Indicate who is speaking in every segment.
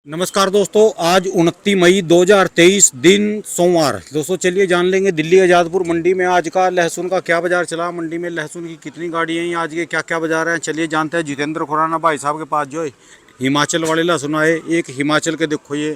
Speaker 1: नमस्कार दोस्तों, आज 29 मई 2023 दिन सोमवार। दोस्तों चलिए जान लेंगे दिल्ली आज़ादपुर मंडी में आज का लहसुन का क्या बाजार चला, मंडी में लहसुन की कितनी गाड़ी हैं, आज के क्या क्या बाजार हैं। चलिए जानते हैं। जितेंद्र खुराना भाई साहब के पास जो है हिमाचल वाले लहसुन आए। एक हिमाचल के देखो ये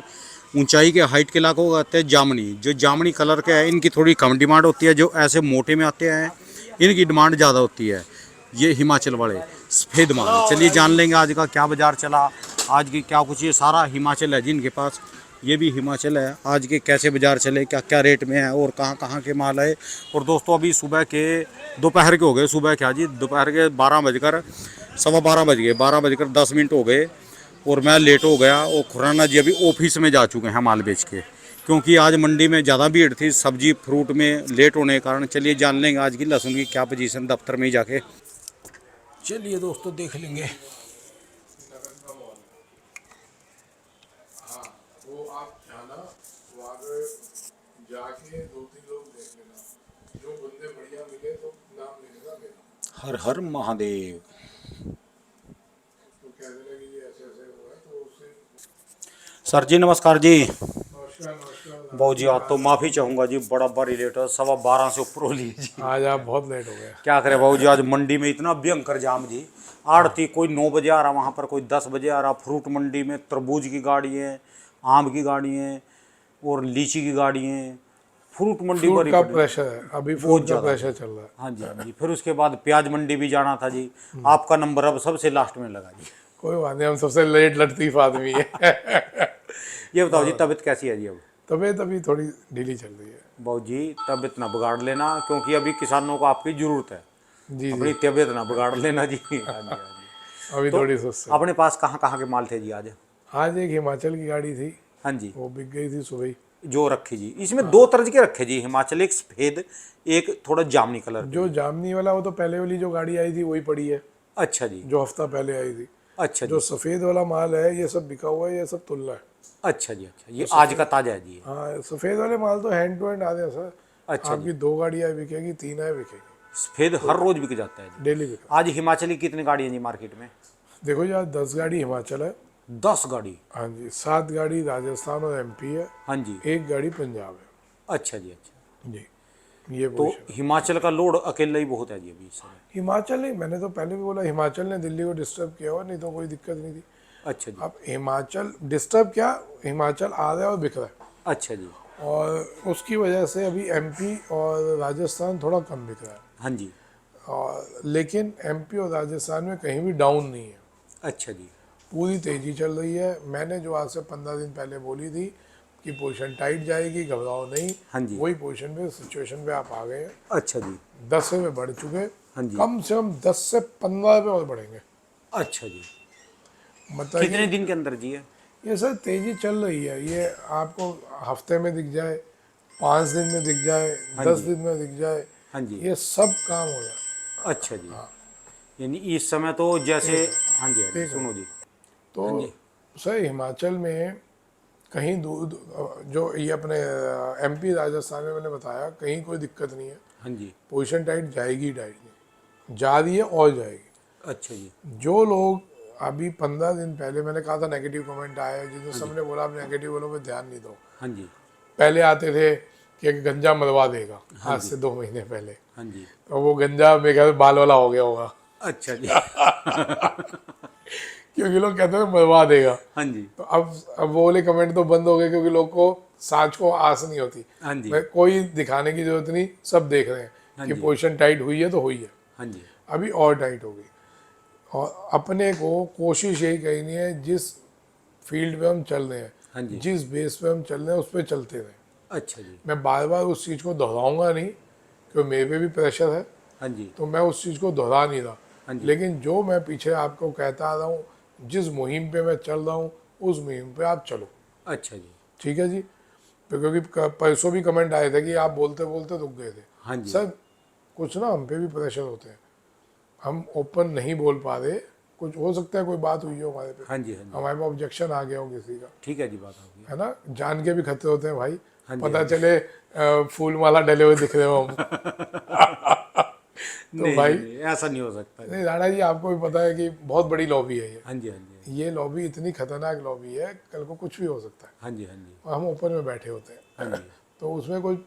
Speaker 1: ऊंचाई के हाइट के इलाकों को आते हैं जामनी, जो जामनी कलर के है इनकी थोड़ी कम डिमांड होती है। जो ऐसे मोटे में आते हैं इनकी डिमांड ज़्यादा होती है। ये हिमाचल वाले सफ़ेद माल। चलिए जान लेंगे आज का क्या बाजार चला, आज की क्या कुछ। ये सारा हिमाचल है जिनके पास, ये भी हिमाचल है। आज के कैसे बाजार चले, क्या क्या रेट में है और कहाँ कहाँ के माल है। और दोस्तों अभी सुबह के दोपहर के हो गए, सुबह क्या जी दोपहर के 12 बज गए 12 बजकर 10 मिनट हो गए और मैं लेट हो गया। और खुराना जी अभी ऑफिस में जा चुके हैं माल बेच के, क्योंकि आज मंडी में ज़्यादा भीड़ थी सब्जी फ्रूट में लेट होने के कारण। चलिए जान लेंगे आज की लहसुन की क्या पोजीशन दफ्तर में ही जाके। चलिए दोस्तों देख लेंगे।
Speaker 2: वो आप जाना वहाँ पे जाके 2-3 लोग देख लेना, जो बंदे बढ़िया मिले तो नाम ले लेना मेरा।
Speaker 1: हर हर महादेव।
Speaker 2: तो कह देना कि ये ऐसे ऐसे हुआ है तो उससे।
Speaker 1: सर जी नमस्कार जी।
Speaker 2: नमस्कार नमस्कार।
Speaker 1: बाबू जी आप तो माफ़ी चाहूँगा जी, बड़ा भारी लेट है, 12:15 से ऊपर हो ली जी।
Speaker 2: आज आप बहुत लेट हो गए।
Speaker 1: क्या करें बाबू जी, आज मंडी में इतना भयंकर जाम जी। आड़ती कोई 9 बजे आ रहा, वहाँ पर कोई 10 बजे आ रहा। फ्रूट मंडी में तरबूज की गाड़ी है, आम की गाड़ी है और लीची की गाड़ी है। फ्रूट मंडी
Speaker 2: फ्रूट
Speaker 1: बड़ी
Speaker 2: का
Speaker 1: बड़ी।
Speaker 2: प्रेशर है, अभी फ्रूट का प्रेशर चल रहा है।
Speaker 1: हाँ जी हाँ जी। फिर उसके बाद प्याज मंडी भी जाना था जी। आपका नंबर अब सबसे लास्ट में लगा जी।
Speaker 2: कोई बात नहीं, हम सबसे लेट लतीफ आदमी है।
Speaker 1: ये बताओ जी तबीयत कैसी है जी अब।
Speaker 2: तबीयत अभी थोड़ी ढीली चल रही है।
Speaker 1: बाबू जी तबीयत ना बिगाड़ लेना, क्योंकि अभी किसानों को आपकी ज़रूरत है।
Speaker 2: जी
Speaker 1: अपनी
Speaker 2: जी,
Speaker 1: तबीयत ना बिगाड़ लेना जी। हाँ जी हाँ जी।
Speaker 2: अभी
Speaker 1: तो
Speaker 2: थोड़ी सुस्त है।
Speaker 1: अपने पास कहाँ कहाँ के माल थे जी आज।
Speaker 2: आज एक हिमाचल की गाड़ी थी,
Speaker 1: हाँ जी,
Speaker 2: वो बिक गई थी सुबह ही।
Speaker 1: जो रखी जी इसमें दो तरह के रखे जी, हिमाचल एक सफ़ेद एक थोड़ा जामनी कलर
Speaker 2: जो
Speaker 1: के।
Speaker 2: जामनी वाला वो तो पहले वाली जो गाड़ी आई थी वही पड़ी है,
Speaker 1: अच्छा जी।
Speaker 2: जो हफ्ता पहले आई थी।
Speaker 1: अच्छा
Speaker 2: जो
Speaker 1: जी।
Speaker 2: सफ़ेद वाला माल है ये सब बिका हुआ है, ये सब तुल्ला है।
Speaker 1: अच्छा जी। अच्छा ये आज का ताज़ा है जी।
Speaker 2: हाँ, सफ़ेद वाले माल तो हैंड टू हैंड आते हैं सर।
Speaker 1: अच्छा जी।
Speaker 2: आपकी 2 गाड़ियाँ बिकेगी, 3 है बिकेगी,
Speaker 1: सफ़ेद हर रोज़ बिक जाता है जी।
Speaker 2: डेली बिका।
Speaker 1: आज हिमाचली कितनी गाड़ी है जी मार्केट में।
Speaker 2: देखो जी, आज 10 गाड़ी हिमाचल है।
Speaker 1: 10 गाड़ी।
Speaker 2: हाँ जी, 7 गाड़ी राजस्थान और एमपी है,
Speaker 1: हाँ जी।
Speaker 2: 1 गाड़ी पंजाब है।
Speaker 1: अच्छा जी। अच्छा
Speaker 2: जी, ये
Speaker 1: तो
Speaker 2: पोजीशन है।
Speaker 1: हिमाचल का लोड अकेला ही बहुत है जी अभी इस समय।
Speaker 2: हिमाचल नहीं, मैंने तो पहले भी बोला हिमाचल ने दिल्ली को डिस्टर्ब किया हुआ, नहीं तो कोई दिक्कत नहीं थी।
Speaker 1: अच्छा जी।
Speaker 2: अब हिमाचल डिस्टर्ब क्या, हिमाचल आ रहा है और बिक रहा है,
Speaker 1: अच्छा जी।
Speaker 2: और उसकी वजह से अभी एमपी और राजस्थान थोड़ा कम बिक रहा है।
Speaker 1: हाँ जी।
Speaker 2: और लेकिन एमपी और राजस्थान में कहीं भी डाउन नहीं है,
Speaker 1: अच्छा जी।
Speaker 2: पूरी तेज़ी चल रही है। मैंने जो आज से 15 दिन पहले बोली थी कि पोजीशन टाइट जाएगी, घबराओ नहीं,
Speaker 1: हाँ जी।
Speaker 2: वही पोजीशन पे सिचुएशन पे आप आ गए हैं।
Speaker 1: अच्छा जी।
Speaker 2: 10 रुपये बढ़ चुके,
Speaker 1: हाँ जी।
Speaker 2: कम से कम 10 से 15 रुपये और बढ़ेंगे।
Speaker 1: अच्छा जी।
Speaker 2: मतलब
Speaker 1: कितने दिन के अंदर जी है।
Speaker 2: ये सर तेज़ी चल रही है, ये आपको हफ्ते में दिख जाए, 5 दिन में दिख जाए,
Speaker 1: हाँ
Speaker 2: 10
Speaker 1: जी।
Speaker 2: दिन में दिख जाए,
Speaker 1: हाँ जी।
Speaker 2: ये सब काम हो जाए।
Speaker 1: अच्छा जी। यानी इस समय तो जैसे
Speaker 2: एक
Speaker 1: हाँ जी हाँ जी
Speaker 2: एक
Speaker 1: सुनो जी।
Speaker 2: तो
Speaker 1: हाँ जी।
Speaker 2: सर हिमाचल में कहीं दूर जो ये अपने एमपी राजस्थान में मैंने बताया, कहीं कोई दिक्कत नहीं है।
Speaker 1: हाँ जी।
Speaker 2: पोजीशन टाइट जाएगी, टाइट नहीं जा रही है और जाएगी।
Speaker 1: अच्छा जी।
Speaker 2: जो लोग अभी 15 दिन पहले, मैंने कहा था नेगेटिव कमेंट आया, जिसमें सबने बोला आप नेगेटिव वालों पे ध्यान नहीं दो।
Speaker 1: हाँ जी।
Speaker 2: पहले आते थे कि गंजा मरवा देगा,
Speaker 1: हाँ
Speaker 2: आज
Speaker 1: जी।
Speaker 2: से 2 महीने पहले,
Speaker 1: हाँ जी।
Speaker 2: तो वो गंजा मेरे ख्याल से बाल वाला हो गया होगा।
Speaker 1: अच्छा जी।
Speaker 2: क्योंकि लोग कहते थे मरवा देगा।
Speaker 1: हाँ जी।
Speaker 2: तो अब वो वाले कमेंट तो बंद हो गए, क्योंकि लोग को सांच को आस नहीं होती।
Speaker 1: हाँ जी।
Speaker 2: मैं कोई दिखाने की जरूरत नहीं, सब देख रहे
Speaker 1: हाँ
Speaker 2: हैं कि
Speaker 1: जी।
Speaker 2: पोजीशन टाइट हुई है तो हुई है,
Speaker 1: हाँ जी।
Speaker 2: अभी और टाइट होगी। और अपने को कोशिश यही करनी है, जिस फील्ड पे हम चल रहे हैं,
Speaker 1: हाँ जी।
Speaker 2: जिस बेस पे हम चल रहे हैं उस पर चलते रहें।
Speaker 1: अच्छा जी।
Speaker 2: मैं बार बार उस चीज़ को दोहराऊंगा नहीं, क्योंकि मेरे पे भी प्रेशर है,
Speaker 1: हाँ जी।
Speaker 2: तो मैं उस चीज़ को दोहरा नहीं रहा।
Speaker 1: हाँ जी।
Speaker 2: लेकिन जो मैं पीछे आपको कहता आ रहा हूँ, जिस मुहिम पे मैं चल रहा हूँ उस मुहिम पे आप चलो।
Speaker 1: अच्छा जी।
Speaker 2: ठीक है जी। तो क्योंकि परसों भी कमेंट आए थे कि आप बोलते बोलते रुक गए थे।
Speaker 1: हाँ जी।
Speaker 2: सर कुछ ना हम पे भी प्रेशर होते हैं, हम ओपन नहीं बोल पा रहे, कुछ हो सकता है कोई बात हुई हो हमारे पे,
Speaker 1: हाँ जी। हाँ जी।
Speaker 2: हमारे पे ऑब्जेक्शन आ गया हो किसी का,
Speaker 1: ठीक है जी, बात होगी।
Speaker 2: है ना। जान के भी खतरे होते हैं भाई,
Speaker 1: हाँ जी।
Speaker 2: पता
Speaker 1: हाँ जी।
Speaker 2: चले फूल माला डले हुए दिख रहे हो हम। तो
Speaker 1: नहीं
Speaker 2: भाई
Speaker 1: नहीं नहीं, ऐसा नहीं हो सकता जी।
Speaker 2: नहीं, राणा जी आपको भी पता है कि बहुत बड़ी लॉबी है ये।
Speaker 1: हाँ जी। हाँ जी।
Speaker 2: ये लॉबी इतनी खतरनाक लॉबी है, कल को कुछ भी हो सकता है।
Speaker 1: हाँ जी, हाँ जी,
Speaker 2: और हम ऊपर में बैठे होते हैं,
Speaker 1: हाँ जी,
Speaker 2: तो उसमें कोई,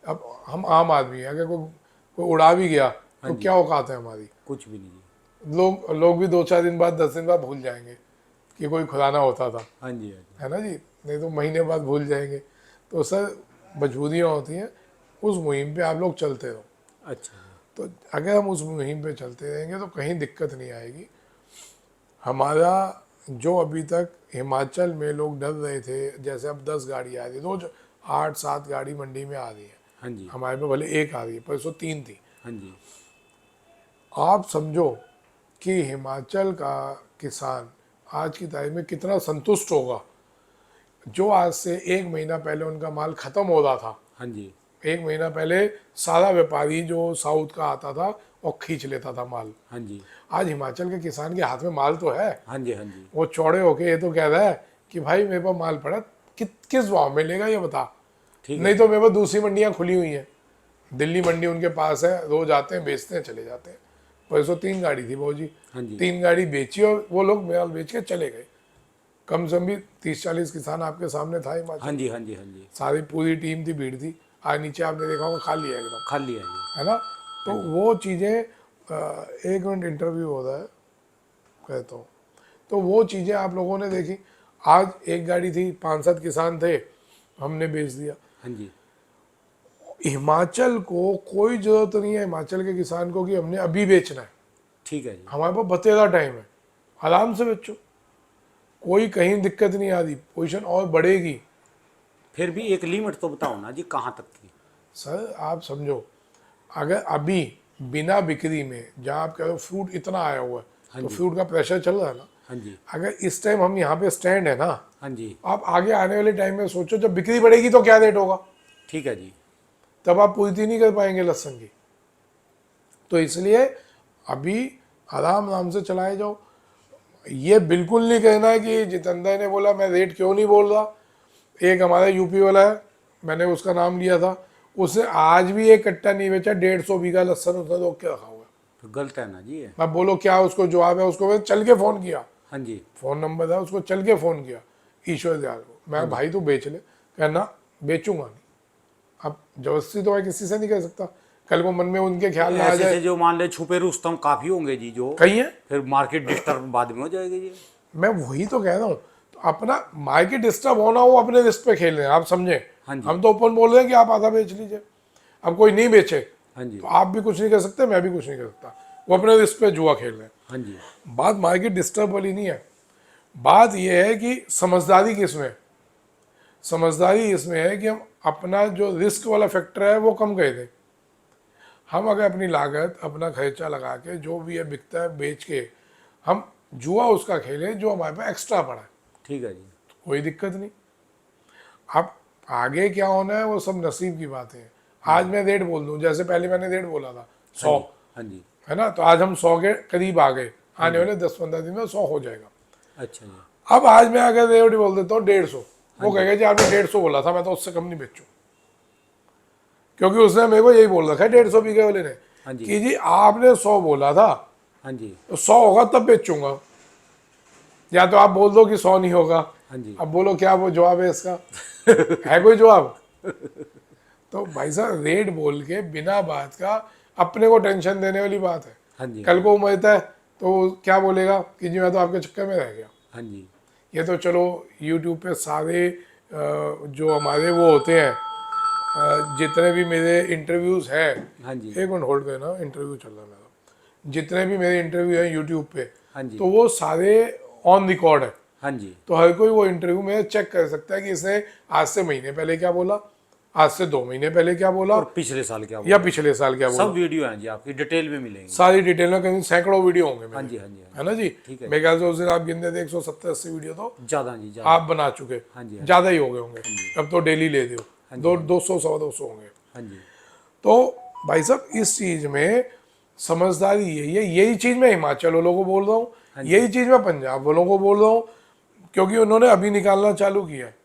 Speaker 2: अब हम आम आदमी हैं, अगर कोई उड़ा भी गया
Speaker 1: हाँ
Speaker 2: तो
Speaker 1: जी,
Speaker 2: क्या औकात है हमारी।
Speaker 1: कुछ भी नहीं जी।
Speaker 2: लोग भी 2-4 दिन बाद, 10 दिन बाद भूल जाएंगे कि कोई खुदाना होता था,
Speaker 1: हाँ जी, हाँ जी,
Speaker 2: है ना जी। नहीं तो महीने बाद भूल जाएंगे। तो सर मजबूरियाँ होती हैं, उस मुहिम पे आप लोग चलते रहो।
Speaker 1: अच्छा जी,
Speaker 2: तो अगर हम उस मुहिम पे चलते रहेंगे तो कहीं दिक्कत नहीं आएगी। हमारा जो अभी तक हिमाचल में लोग डर रहे थे, जैसे अब 10 गाड़ी आ रही है रोज, 8-7 गाड़ी मंडी में आ रही है,
Speaker 1: हाँ जी,
Speaker 2: हमारे पे भले एक आ रही है, पर इसको 3 थी।
Speaker 1: हाँ जी,
Speaker 2: आप समझो कि हिमाचल का किसान आज की तारीख में कितना संतुष्ट होगा, जो आज से 1 महीना पहले उनका माल खत्म हो रहा था।
Speaker 1: हाँ जी,
Speaker 2: 1 महीना पहले सारा व्यापारी जो साउथ का आता था और खींच लेता था माल,
Speaker 1: हाँ जी,
Speaker 2: आज हिमाचल के किसान के हाथ में माल तो है।
Speaker 1: हाँ जी, हाँ जी,
Speaker 2: वो चौड़े होके ये तो कह रहा है कि भाई मेरे पास माल पड़ा, किस भाव में लेगा ये बता।
Speaker 1: ठीक है
Speaker 2: नहीं
Speaker 1: जी,
Speaker 2: तो मेरे पास दूसरी मंडियां खुली हुई हैं, दिल्ली मंडी उनके पास है, रोज आते हैं, बेचते हैं, चले जाते हैं। परसों 3 गाड़ी थी वो जी,
Speaker 1: हाँ जी,
Speaker 2: 3 गाड़ी बेची और वो लोग माल बेच के चले गए। कम से कम भी 30-40 किसान आपके सामने था
Speaker 1: हाँ
Speaker 2: हिमाचल,
Speaker 1: जी, हाँ जी, हाँ जी,
Speaker 2: सारी पूरी टीम थी, भीड़ थी। आज नीचे आपने देखा होगा खाली है एकदम,
Speaker 1: खाली है जी,
Speaker 2: है ना। तो वो चीज़ें, 1 मिनट इंटरव्यू हो रहा है, कहता हूँ। तो वो चीज़ें आप लोगों ने देखी। आज एक गाड़ी थी, 5-7 किसान थे, हमने बेच दिया।
Speaker 1: हाँ जी,
Speaker 2: हिमाचल को कोई ज़रूरत नहीं है, हिमाचल के किसान को, कि हमने अभी बेचना है।
Speaker 1: ठीक है जी,
Speaker 2: हमारे पास बतेरा टाइम है, आराम से बेचो, कोई कहीं दिक्कत नहीं आ रही, पोजीशन और बढ़ेगी।
Speaker 1: फिर भी एक लिमिट तो बताओ ना जी, कहाँ तक की।
Speaker 2: सर आप समझो, अगर अभी बिना बिक्री में, जहाँ आप कह रहे हो फ्रूट इतना आया हुआ है,
Speaker 1: हाँ
Speaker 2: तो
Speaker 1: जी,
Speaker 2: फ्रूट का प्रेशर चल रहा है ना।
Speaker 1: हाँ जी,
Speaker 2: अगर इस टाइम हम यहाँ पे स्टैंड है ना,
Speaker 1: हाँ जी,
Speaker 2: आप आगे आने वाले टाइम में सोचो, जब बिक्री बढ़ेगी तो क्या रेट होगा,
Speaker 1: ठीक है जी,
Speaker 2: तब आप पूर्ति नहीं कर पाएंगे लहसुन की। तो इसलिए अभी आराम आराम से चलाए जाओ। ये बिल्कुल नहीं कहना है कि जितेंद्र ने बोला मैं रेट क्यों नहीं बोल रहा। एक हमारा यूपी वाला है, मैंने उसका नाम लिया था, उसने आज भी एक कट्टा नहीं बेचा, 150 बीघा लहसुन उसने रोक के रखा हुआ है।
Speaker 1: तो गलत है ना जी ये।
Speaker 2: अब बोलो क्या उसको जवाब है, उसको मैंने चल के फ़ोन किया,
Speaker 1: हाँ जी,
Speaker 2: फ़ोन नंबर था, उसको चल के फ़ोन किया, ईश्वर दयाल को। मैं भाई तू बेच ले, कहना बेचूंगा नहीं। अब जबरदस्ती तो मैं किसी से नहीं कह सकता, कल को मन में उनके ख्याल में आ
Speaker 1: ऐसे
Speaker 2: जाए।
Speaker 1: से जो मान ले छुपे रुस्तम काफी होंगे जी, जो
Speaker 2: कही है,
Speaker 1: फिर मार्केट डिस्टर्ब बाद में हो जाएगी जी।
Speaker 2: मैं वही तो कह रहा हूँ। तो अपना मार्केट डिस्टर्ब होना, वो अपने रिस्क पे खेल रहे हैं, आप समझे।
Speaker 1: हाँ जी,
Speaker 2: हम तो ओपन बोल रहे हैं कि आप आधा बेच लीजिए, अब कोई नहीं बेचे
Speaker 1: हाँ जी,
Speaker 2: तो आप भी कुछ नहीं कर सकते, मैं भी कुछ नहीं कर सकता, वो अपने रिस्क पे जुआ खेल रहे हैं।
Speaker 1: हाँ जी,
Speaker 2: बात मार्केट डिस्टर्ब वाली नहीं है, बात यह है कि समझदारी किसमें है। समझदारी इसमें है कि हम अपना जो रिस्क वाला फैक्टर है वो कम कर दें। हम अगर अपनी लागत, अपना खर्चा लगा के जो भी है बिकता है बेच के, हम जुआ उसका खेलें जो हमारे पास एक्स्ट्रा पड़ा है,
Speaker 1: ठीक है जी,
Speaker 2: कोई दिक्कत नहीं। अब आगे क्या होना है वो सब नसीब की बात है। आज मैं रेट बोल दूं, जैसे पहले मैंने रेट बोला था
Speaker 1: हाँ
Speaker 2: 100,
Speaker 1: जी, हाँ जी,
Speaker 2: है ना, तो आज हम 100 के करीब आ गए,
Speaker 1: हाँ
Speaker 2: आने
Speaker 1: जी,
Speaker 2: वाले 10-15 दिन में 100 हो जाएगा।
Speaker 1: अच्छा जी,
Speaker 2: अब आज मैं अगर रेट बोल देता हूँ 150,
Speaker 1: हाँ
Speaker 2: वो
Speaker 1: जी,
Speaker 2: कहेगा जी आपने 150 बोला था, मैं तो उससे कम नहीं बेचूं, क्योंकि उसने मेरे को यही बोल रखा है 150 बीघे वाले ने,
Speaker 1: हाँ जी,
Speaker 2: कि जी आपने 100 बोला था,
Speaker 1: हाँ जी,
Speaker 2: तो 100 होगा तब बेचूंगा, या तो आप बोल दो कि 100 नहीं होगा।
Speaker 1: हाँ जी,
Speaker 2: अब बोलो क्या वो जवाब है इसका, है कोई जवाब। तो भाई साहब रेट बोल के बिना बात का अपने को टेंशन देने वाली बात है।
Speaker 1: हाँ जी,
Speaker 2: कल को वो मरता है तो क्या बोलेगा कि जी मैं तो आपके चक्कर में रह गया।
Speaker 1: हाँ जी,
Speaker 2: ये तो चलो यूट्यूब पे सारे जो हमारे वो होते हैं, जितने भी मेरे इंटरव्यूज़ हैं,
Speaker 1: हाँ जी,
Speaker 2: 1 मिनट होल्ड करना, इंटरव्यू चल रहा है मेरा, जितने भी मेरे इंटरव्यू हैं यूट्यूब पे,
Speaker 1: हाँ जी,
Speaker 2: तो वो सारे ऑन रिकॉर्ड है।
Speaker 1: हाँ जी,
Speaker 2: तो हर कोई वो इंटरव्यू में चेक कर सकता है कि इसने आज से महीने पहले क्या बोला, आज से 2 महीने पहले क्या बोला,
Speaker 1: और पिछले साल क्या
Speaker 2: या
Speaker 1: हुआ।
Speaker 2: पिछले साल क्या
Speaker 1: सब
Speaker 2: बोला।
Speaker 1: वीडियो हैं जी, आपकी डिटेल में मिलेंगी।
Speaker 2: सारी डिटेल में कहीं सैकड़ों वीडियो होंगे
Speaker 1: हाँ
Speaker 2: मेरे,
Speaker 1: जी, हाँ जी, हाँ
Speaker 2: है ना जी।
Speaker 1: ठीक है।
Speaker 2: मेरे ख्याल से उस दिन आप गिनते थे 170-80 वीडियो तो
Speaker 1: जी, ज़्यादा जी, ज़्यादा।
Speaker 2: आप बना चुके,
Speaker 1: हाँ जी, हाँ जी,
Speaker 2: ज़्यादा ही हो गए होंगे, अब तो डेली ले दो,
Speaker 1: हाँ जी,
Speaker 2: 200-250 होंगे।
Speaker 1: हाँ जी,
Speaker 2: तो भाई साहब इस चीज़ में समझदारी यही है, यही चीज़ मैं हिमाचल वालों को बोल रहा हूँ,
Speaker 1: हाँ जी,
Speaker 2: यही चीज़ मैं पंजाब वालों को बोल रहा हूँ, क्योंकि उन्होंने अभी निकालना चालू किया है,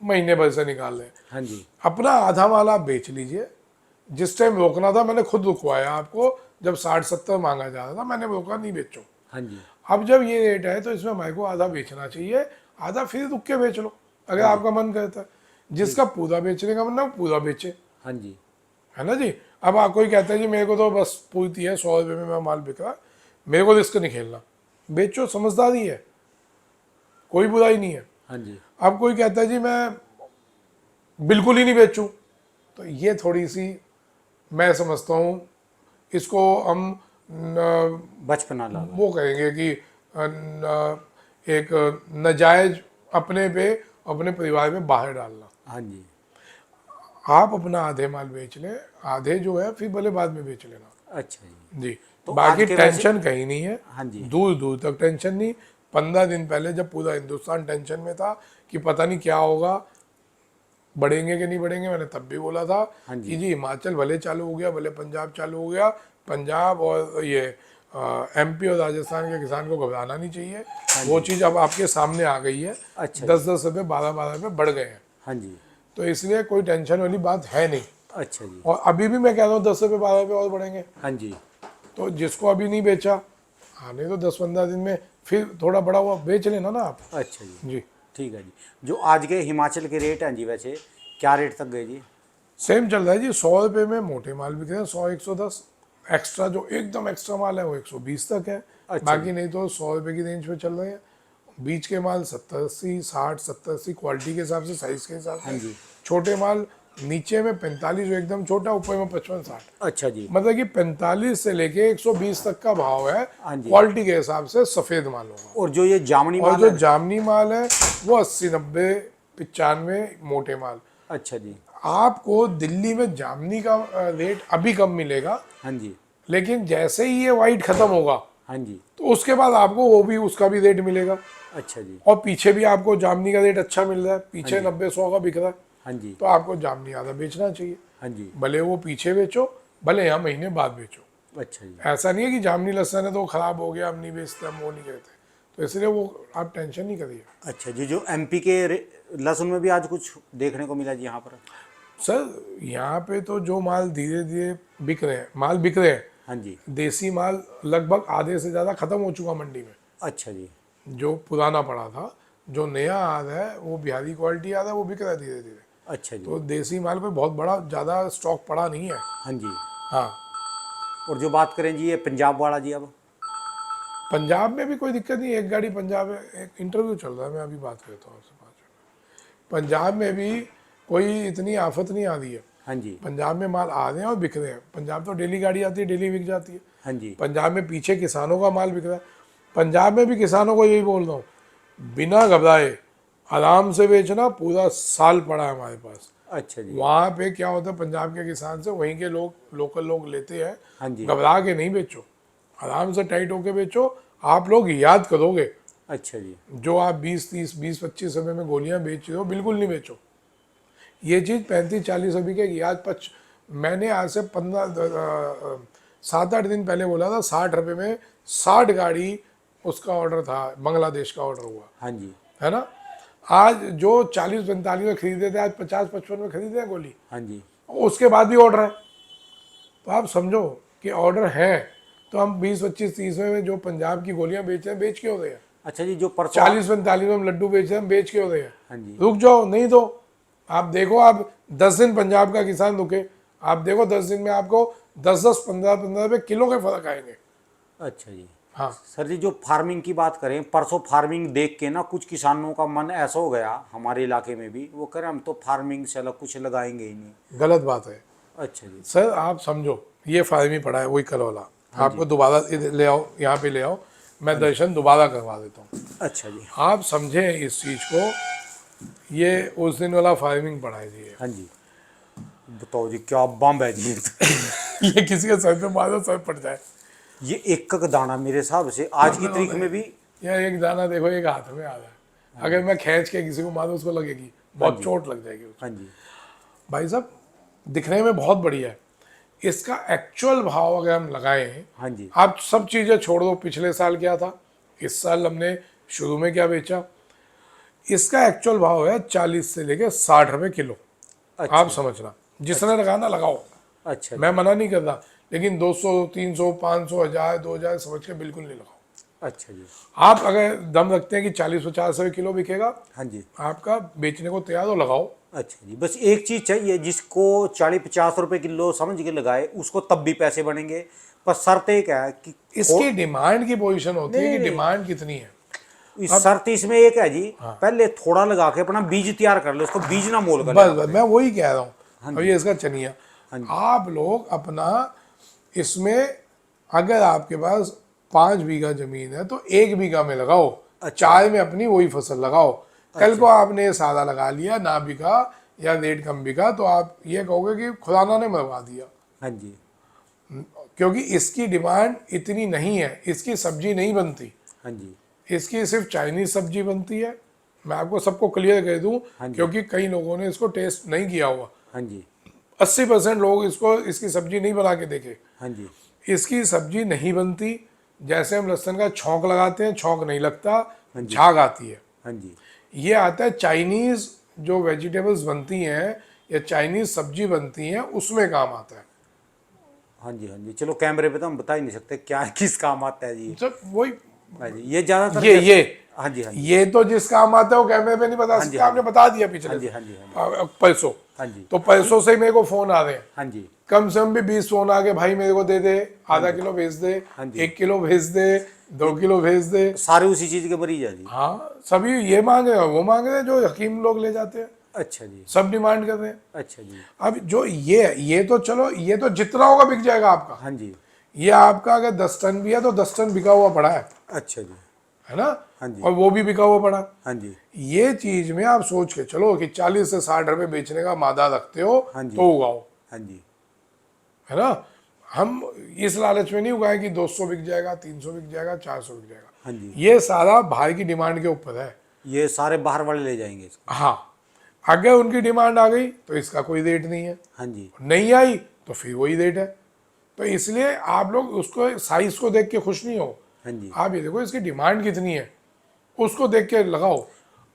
Speaker 2: महीने भर से निकाल रहे हैं।
Speaker 1: हाँ जी,
Speaker 2: अपना आधा माल आप बेच लीजिए, जिस टाइम रोकना था मैंने खुद रुकवाया आपको, जब 60-70 मांगा जा रहा था मैंने रोका नहीं बेचो।
Speaker 1: हाँ जी,
Speaker 2: अब जब ये रेट है तो इसमें हमारे को आधा बेचना चाहिए, आधा फिर रुक के बेच लो अगर आपका मन करता है। जिसका पूरा बेचने का मन है वो पूरा बेचे,
Speaker 1: हाँ जी,
Speaker 2: है ना जी। अब आप कोई कहता है जी मेरे को तो बस पूर्ति है, 100 रुपये में मैं माल बिक रहा, मेरे को रिस्क नहीं खेलना, बेचो, समझदारी है, कोई बुराई नहीं है।
Speaker 1: हाँ जी,
Speaker 2: अब कोई कहता है जी मैं बिल्कुल ही नहीं बेचूं, तो ये थोड़ी सी मैं समझता हूँ इसको हम
Speaker 1: बचपना लागा।
Speaker 2: वो कहेंगे कि एक नाजायज अपने पे, अपने परिवार में बाहर डालना।
Speaker 1: हाँ जी,
Speaker 2: आप अपना आधे माल बेच लें, आधे जो है फिर भले बाद में बेच लेना
Speaker 1: अच्छा जी।
Speaker 2: जी।
Speaker 1: तो
Speaker 2: बाकी
Speaker 1: आज के वैसे-
Speaker 2: टेंशन कहीं नहीं है,
Speaker 1: हाँ जी,
Speaker 2: दूर दूर तक टेंशन नहीं। 15 दिन पहले जब पूरा हिंदुस्तान टेंशन में था कि पता नहीं क्या होगा, बढ़ेंगे कि नहीं बढ़ेंगे, मैंने तब भी बोला था
Speaker 1: हाँ जी,
Speaker 2: कि जी हिमाचल भले चालू हो गया, भले पंजाब चालू हो गया, पंजाब और ये एमपी और राजस्थान के किसान को घबराना नहीं चाहिए। वो चीज़ अब आपके सामने आ गई है,
Speaker 1: अच्छा
Speaker 2: 10-10 रुपये 12-12 रुपये बढ़ गए हैं,
Speaker 1: हाँ जी,
Speaker 2: तो इसलिए कोई टेंशन वाली बात है नहीं।
Speaker 1: अच्छा जी,
Speaker 2: और अभी भी मैं कह रहा हूँ 10 रुपये 12 रुपये और बढ़ेंगे,
Speaker 1: हाँ जी,
Speaker 2: तो जिसको अभी नहीं बेचा, आने तो 10-15 दिन में फिर थोड़ा बड़ा हुआ बेच लेना ना आप
Speaker 1: अच्छा जी,
Speaker 2: जी।
Speaker 1: ठीक है जी। जो आज के हिमाचल के रेट हैं जी, वैसे क्या रेट तक गए जी?
Speaker 2: सेम चल रहा है जी, 100 रुपये में मोटे माल बिक रहे हैं, 100-110, एक्स्ट्रा जो एकदम एक्स्ट्रा माल है वो 120 तक है,
Speaker 1: अच्छा
Speaker 2: बाकी नहीं तो 100 रुपये की रेंज पे चल रहे हैं। बीच के माल 70-80, 60-70-80 क्वालिटी के हिसाब से, साइज के हिसाब
Speaker 1: हाँ
Speaker 2: से।
Speaker 1: जी,
Speaker 2: छोटे माल नीचे में 45 जो एकदम छोटा, ऊपर में 55-60,
Speaker 1: अच्छा जी,
Speaker 2: मतलब कि 45 से लेके 120 तक का भाव है
Speaker 1: हाँ जी।
Speaker 2: क्वालिटी के हिसाब से, सफ़ेद माल होगा।
Speaker 1: और जो ये जामनी
Speaker 2: और
Speaker 1: माल
Speaker 2: जो
Speaker 1: है,
Speaker 2: जामनी माल है वो 80-90-95 मोटे माल।
Speaker 1: अच्छा जी,
Speaker 2: आपको दिल्ली में जामनी का रेट अभी कम मिलेगा,
Speaker 1: हाँ जी,
Speaker 2: लेकिन जैसे ही ये वाइट खत्म होगा
Speaker 1: हाँ जी,
Speaker 2: तो उसके बाद आपको वो भी, उसका भी रेट मिलेगा।
Speaker 1: अच्छा जी,
Speaker 2: और पीछे भी आपको जामनी का रेट अच्छा मिल रहा है, पीछे
Speaker 1: हाँ जी।
Speaker 2: 90-100 का बिक रहा है,
Speaker 1: हाँ जी,
Speaker 2: तो आपको जामनी आधा बेचना चाहिए।
Speaker 1: हाँ जी,
Speaker 2: भले वो पीछे बेचो, भले यहाँ महीने बाद बेचो।
Speaker 1: अच्छा जी,
Speaker 2: ऐसा नहीं है कि जामनी लहसुन है तो वो खराब हो गया हम नहीं बेचते, हम वो नहीं कहते, तो इसलिए वो आप टेंशन नहीं करिए।
Speaker 1: अच्छा जी। जो एमपी के लहसुन में भी आज कुछ देखने को मिला जी यहाँ पर?
Speaker 2: सर यहाँ पे तो जो माल धीरे धीरे बिक रहे हैं, माल बिक रहे हैं,
Speaker 1: हाँ जी,
Speaker 2: देसी माल लगभग आधे से ज़्यादा ख़त्म हो चुका मंडी में।
Speaker 1: अच्छा जी,
Speaker 2: जो पुराना पड़ा था, जो नया आ रहा है वो बिहारी क्वालिटी आ रहा है, वो बिक रहा है धीरे धीरे।
Speaker 1: अच्छा जी,
Speaker 2: तो देसी माल पे बहुत बड़ा ज़्यादा स्टॉक पड़ा नहीं है।
Speaker 1: हाँ जी।
Speaker 2: हाँ,
Speaker 1: और जो बात करें जी ये पंजाब वाला जी, अब
Speaker 2: पंजाब में भी कोई दिक्कत नहीं, एक गाड़ी पंजाब है, एक इंटरव्यू चल रहा है, मैं अभी बात करता हूँ आपसे 5 मिनट। पंजाब में भी कोई इतनी आफत नहीं आ रही है,
Speaker 1: हाँ जी,
Speaker 2: पंजाब में माल आ रहे हैं और बिक रहे हैं। पंजाब तो डेली गाड़ी आती है, डेली बिक जाती है।
Speaker 1: हाँ जी,
Speaker 2: पंजाब में पीछे किसानों का माल बिक रहा है। पंजाब में भी किसानों को यही बोल रहा हूँ, बिना घबराए आराम से बेचना, पूरा साल पड़ा है हमारे पास।
Speaker 1: अच्छा जी,
Speaker 2: वहाँ पे क्या होता है, पंजाब के किसान से वहीं के लोग, लोकल लोग लेते हैं।
Speaker 1: हाँ जी,
Speaker 2: घबरा के नहीं बेचो, आराम से टाइट होके बेचो, आप लोग याद करोगे।
Speaker 1: अच्छा जी,
Speaker 2: जो आप 20-30, 20-25 रुपये में गोलियाँ बेच रहे हो, बिल्कुल नहीं बेचो। ये चीज़ 35-40 रुपये की याद मैंने आज से 7-8 दिन पहले बोला था, 60 रुपये में 60 गाड़ी उसका ऑर्डर था, बांग्लादेश का ऑर्डर हुआ,
Speaker 1: हाँ जी,
Speaker 2: है ना। आज जो 40-45 में खरीदे थे, आज 50-55 में खरीदे हैं गोली,
Speaker 1: हाँ जी,
Speaker 2: उसके बाद भी ऑर्डर है। तो आप समझो कि ऑर्डर है, तो हम 20-25-30 में जो पंजाब की गोलियां बेच रहे हैं, बेच क्यों रहे हैं?
Speaker 1: अच्छा जी। जो परसों
Speaker 2: 40-45 में हम लड्डू बेच रहे हैं, हम बेच क्यों रहे हैं?
Speaker 1: हाँ जी,
Speaker 2: रुक जाओ, नहीं तो आप देखो, आप 10 दिन पंजाब का किसान रुके, आप देखो 10 दिन में आपको 10-10, 15-15 रुपये किलो के फर्क आएंगे।
Speaker 1: अच्छा जी।
Speaker 2: हाँ
Speaker 1: सर जी, जो फार्मिंग की बात करें, परसों फार्मिंग देख के ना कुछ किसानों का मन ऐसा हो गया हमारे इलाके में भी, वो कह रहे हम तो फार्मिंग से अलग कुछ लगाएंगे ही नहीं।
Speaker 2: गलत बात है
Speaker 1: अच्छा जी,
Speaker 2: सर, आप समझो ये फार्मी पड़ा है वही करौला, आपको दोबारा ले आओ, यहाँ पे ले आओ, मैं दर्शन दोबारा करवा देता हूँ।
Speaker 1: अच्छा जी,
Speaker 2: आप समझें इस चीज़ को, ये उस दिन वाला फार्मिंग पड़ा है जी ये।
Speaker 1: हाँ जी। बताओ जी, क्या बम है जी।
Speaker 2: ये किसी के सर पे मारो, सर फट जाए।
Speaker 1: ये एक एक दाना मेरे हिसाब से आज की तारीख में भी,
Speaker 2: यह एक दाना देखो, एक हाथ में आ रहा है, अगर मैं खींच के किसी को मारूं उसको लगेगी, बहुत चोट लग जाएगी उसको।
Speaker 1: हाँ जी,
Speaker 2: भाई साहब, दिखने में बहुत बढ़िया है, इसका एक्चुअल भाव अगर हम लगाएं,
Speaker 1: हाँ जी,
Speaker 2: आप सब चीज़ें छोड़ दो, पिछले साल क्या था, इस साल हमने शुरू में क्या बेचा, इसका एक्चुअल भाव है 40 से लेके 60 रुपये किलो।
Speaker 1: अच्छा,
Speaker 2: आप समझना, जिसने लगाना लगाओ,
Speaker 1: अच्छा
Speaker 2: मैं मना नहीं कर रहा, लेकिन 200, 300, 500, 1000, 2000 समझ के बिल्कुल नहीं लगाओ।
Speaker 1: अच्छा जी।
Speaker 2: आप अगर दम रखते हैं कि 40-50 रुपये किलो बिकेगा,
Speaker 1: हाँ जी।
Speaker 2: आपका बेचने को तैयार हो, लगाओ।
Speaker 1: अच्छा जी, बस एक चीज़ चाहिए, जिसको 40-50 रुपए किलो समझ के लगाए उसको तब भी पैसे बनेंगे, पर शर्त एक है कि
Speaker 2: इसकी डिमांड की पोजीशन होती
Speaker 1: नहीं
Speaker 2: है कि
Speaker 1: नहीं नहीं,
Speaker 2: डिमांड कितनी है।
Speaker 1: इस शर्त इसमें एक है जी,
Speaker 2: हाँ,
Speaker 1: पहले थोड़ा लगा के अपना बीज तैयार कर लो, उसको बीज ना मोल कर
Speaker 2: बस
Speaker 1: लेना
Speaker 2: बस
Speaker 1: पड़े।
Speaker 2: मैं वही कह रहा हूँ।
Speaker 1: हाँ
Speaker 2: अब
Speaker 1: जी।
Speaker 2: ये इसका चनिया,
Speaker 1: हाँ जी।
Speaker 2: आप लोग अपना इसमें, अगर आपके पास 5 बीघा जमीन है तो 1 बीघा में लगाओ,
Speaker 1: अच्छा।
Speaker 2: 4 में अपनी वही फसल लगाओ। कल
Speaker 1: अच्छा।
Speaker 2: को आपने ये सादा लगा लिया, ना बिका या रेट कम बिका, तो आप ये कहोगे कि खुदा ने मरवा दिया,
Speaker 1: हाँ जी।
Speaker 2: क्योंकि इसकी डिमांड इतनी नहीं है, इसकी सब्जी नहीं बनती,
Speaker 1: हाँ जी।
Speaker 2: इसकी सिर्फ चाइनीज सब्जी बनती है। मैं आपको सबको क्लियर कह दूं,
Speaker 1: हाँ जी।
Speaker 2: क्योंकि कई लोगों ने इसको टेस्ट नहीं किया हुआ।
Speaker 1: हाँ जी।
Speaker 2: 80% लोग इसकी सब्जी नहीं बना के देखे।
Speaker 1: हाँ जी।
Speaker 2: इसकी सब्जी नहीं बनती। जैसे हम लहसुन का छौंक लगाते हैं, छौंक नहीं लगता,
Speaker 1: हाँ जी।
Speaker 2: झाग आती है।
Speaker 1: हाँ जी।
Speaker 2: ये आता है चाइनीज जो वेजिटेबल्स बनती हैं या चाइनीज सब्जी बनती हैं, उसमें काम आता है।
Speaker 1: हाँ जी। हाँ जी, चलो कैमरे पे तो हम बता ही नहीं सकते क्या किस काम आता है जी।
Speaker 2: जब वही
Speaker 1: हाँ जी, ये ज़्यादातर
Speaker 2: ये
Speaker 1: हाँ जी। हाँ जी।
Speaker 2: ये तो जिस काम आता है वो कैमरे पे नहीं बता
Speaker 1: हाँ जी।
Speaker 2: सकते,
Speaker 1: हाँ
Speaker 2: आपने
Speaker 1: जी।
Speaker 2: बता दिया
Speaker 1: हाँ
Speaker 2: पिछले
Speaker 1: जी। हाँ जी। हाँ जी।
Speaker 2: पैसों।
Speaker 1: हाँ जी।
Speaker 2: तो पैसों से ही मेरे को फोन आ रहे हैं,
Speaker 1: हाँ जी।
Speaker 2: कम से कम भी 20 फोन आ गए, भाई मेरे को दे दे, आधा किलो भेज दे,
Speaker 1: हाँ जी।
Speaker 2: 1 किलो भेज दे, 2 किलो भेज दे।
Speaker 1: सारे उसी चीज़ के मरीज है जी।
Speaker 2: हाँ, सभी ये मांग रहे हैं, वो मांग रहे हैं, जो हकीम लोग ले जाते हैं,
Speaker 1: अच्छा जी।
Speaker 2: सब डिमांड कर रहे हैं।
Speaker 1: अच्छा जी।
Speaker 2: अब जो ये तो चलो, ये तो जितना होगा बिक जाएगा आपका।
Speaker 1: हाँ जी।
Speaker 2: ये आपका अगर 10 टन भी है तो 10 टन बिका हुआ पड़ा
Speaker 1: अच्छा जी।
Speaker 2: है ना।
Speaker 1: हाँ जी।
Speaker 2: और वो भी बिका हुआ पड़ा।
Speaker 1: हाँ जी।
Speaker 2: ये चीज में आप सोच के चलो कि 40 से 60 रुपए बेचने का मादा रखते हो,
Speaker 1: हाँ जी।
Speaker 2: तो उगाओ,
Speaker 1: हाँ जी।
Speaker 2: है ना। हम इस लालच में नहीं उगाए कि 200 बिक जाएगा, 300 बिक जाएगा, 400 बिक जाएगा।
Speaker 1: हाँ जी।
Speaker 2: ये सारा बाहर की डिमांड के ऊपर है।
Speaker 1: ये सारे बाहर वाले ले जाएंगे इसको।
Speaker 2: हाँ, अगर उनकी डिमांड आ गई तो इसका कोई रेट नहीं है,
Speaker 1: हाँ जी।
Speaker 2: नहीं आई तो फिर वही रेट है। तो इसलिए आप लोग उसको साइज को देख के खुश नहीं हो,
Speaker 1: हाँ जी।
Speaker 2: आप ये देखो इसकी डिमांड कितनी है, उसको देख के लगाओ।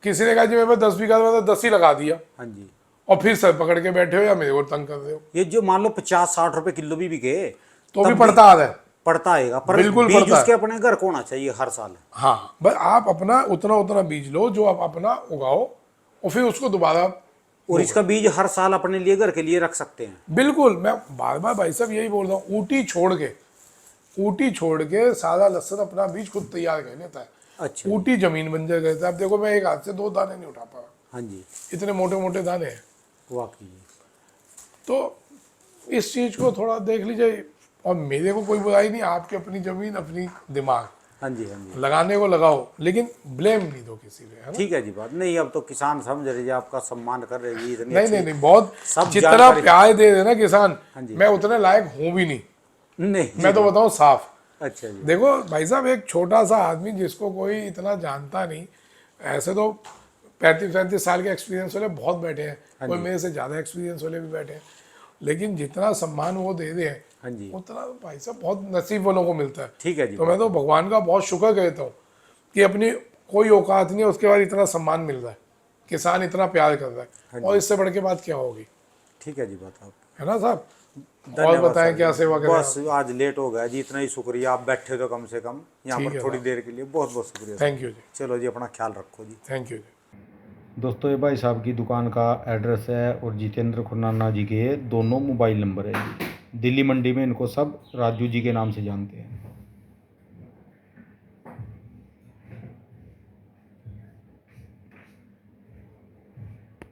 Speaker 2: किसी ने कहा जी मेरे पास 10 बीघा में, तो 10 ही लगा दिया,
Speaker 1: हाँ जी।
Speaker 2: और फिर सर पकड़ के बैठे हो या मेरे को तंग कर रहे हो,
Speaker 1: ये जो मान लो 50-60 रुपए किलो भी बिके
Speaker 2: तो
Speaker 1: तब
Speaker 2: भी पड़ता आ रहा है।
Speaker 1: पड़ता आएगा, पर
Speaker 2: बिल्कुल
Speaker 1: बीज
Speaker 2: पड़ता
Speaker 1: उसके
Speaker 2: है।
Speaker 1: अपने घर को होना चाहिए हर साल।
Speaker 2: हाँ, बस आप अपना उतना उतना बीज लो जो आप अपना उगाओ, और फिर उसको दोबारा।
Speaker 1: और इसका बीज हर साल अपने लिए घर के लिए रख सकते हैं।
Speaker 2: बिल्कुल, मैं बार बार भाई साहब यही बोल रहा हूँ, ऊटी छोड़ के सारा लहसुन अपना बीज खुद तैयार कर लेता है।
Speaker 1: अच्छा।
Speaker 2: ऊटी जमीन बंजर करता है। अब देखो मैं एक हाथ से 2 दाने नहीं उठा पा रहा,
Speaker 1: हाँ जी।
Speaker 2: इतने मोटे मोटे दाने हैं।
Speaker 1: वाकई जी।
Speaker 2: तो इस चीज को थोड़ा देख लीजिए। और मेरे को कोई बुराई नहीं, आपकी अपनी जमीन, अपनी दिमाग,
Speaker 1: हाँ जी। हाँ जी।
Speaker 2: लगाने को लगाओ, लेकिन ब्लेम नहीं दो किसी पे, है ना।
Speaker 1: ठीक है जी, बात नहीं, अब तो किसान समझ रहे जी, आपका सम्मान कर रहे जी, इतनी
Speaker 2: नहीं
Speaker 1: अच्छी
Speaker 2: नहीं नहीं, बहुत
Speaker 1: सब
Speaker 2: जितना
Speaker 1: जानकारी।
Speaker 2: प्यार दे देना किसान,
Speaker 1: हाँ जी।
Speaker 2: मैं उतने लायक हूं भी नहीं।
Speaker 1: नहीं जी,
Speaker 2: मैं तो बताऊं साफ।
Speaker 1: अच्छा जी।
Speaker 2: देखो भाई साहब, एक छोटा सा आदमी जिसको कोई इतना जानता नहीं, ऐसे तो 35-37 साल के एक्सपीरियंस वाले बहुत बैठे हैं, कोई मेरे से ज़्यादा एक्सपीरियंस वाले भी बैठे हैं, लेकिन जितना सम्मान वो दे रहे हैं,
Speaker 1: हाँ जी।
Speaker 2: उतना तो भाई साहब बहुत नसीब वालों को मिलता है।
Speaker 1: ठीक है जी।
Speaker 2: तो मैं तो भगवान का बहुत शुक्र कहता हूँ कि अपनी कोई औकात नहीं है, उसके बाद इतना सम्मान मिल रहा है, किसान इतना प्यार कर रहा है, और इससे बढ़ के बात क्या होगी,
Speaker 1: ठीक है जी, बात आप।
Speaker 2: है ना साहब। और
Speaker 1: धन्यवाद
Speaker 2: बताएं
Speaker 1: सर।
Speaker 2: क्या सेवा करें।
Speaker 1: बस आज लेट हो गया जी, इतना ही शुक्रिया, आप बैठे तो कम से कम यहाँ
Speaker 2: ठीक
Speaker 1: पर
Speaker 2: है
Speaker 1: थोड़ी
Speaker 2: साहब।
Speaker 1: देर के लिए, बहुत बहुत शुक्रिया।
Speaker 2: थैंक यू जी,
Speaker 1: चलो जी, अपना ख्याल रखो जी।
Speaker 2: थैंक यू जी।
Speaker 3: दोस्तों, ये भाई साहब की दुकान का एड्रेस है और जितेंद्र खुराना जी के दोनों मोबाइल नंबर है जी। दिल्ली मंडी में इनको सब राजू जी के नाम से जानते हैं।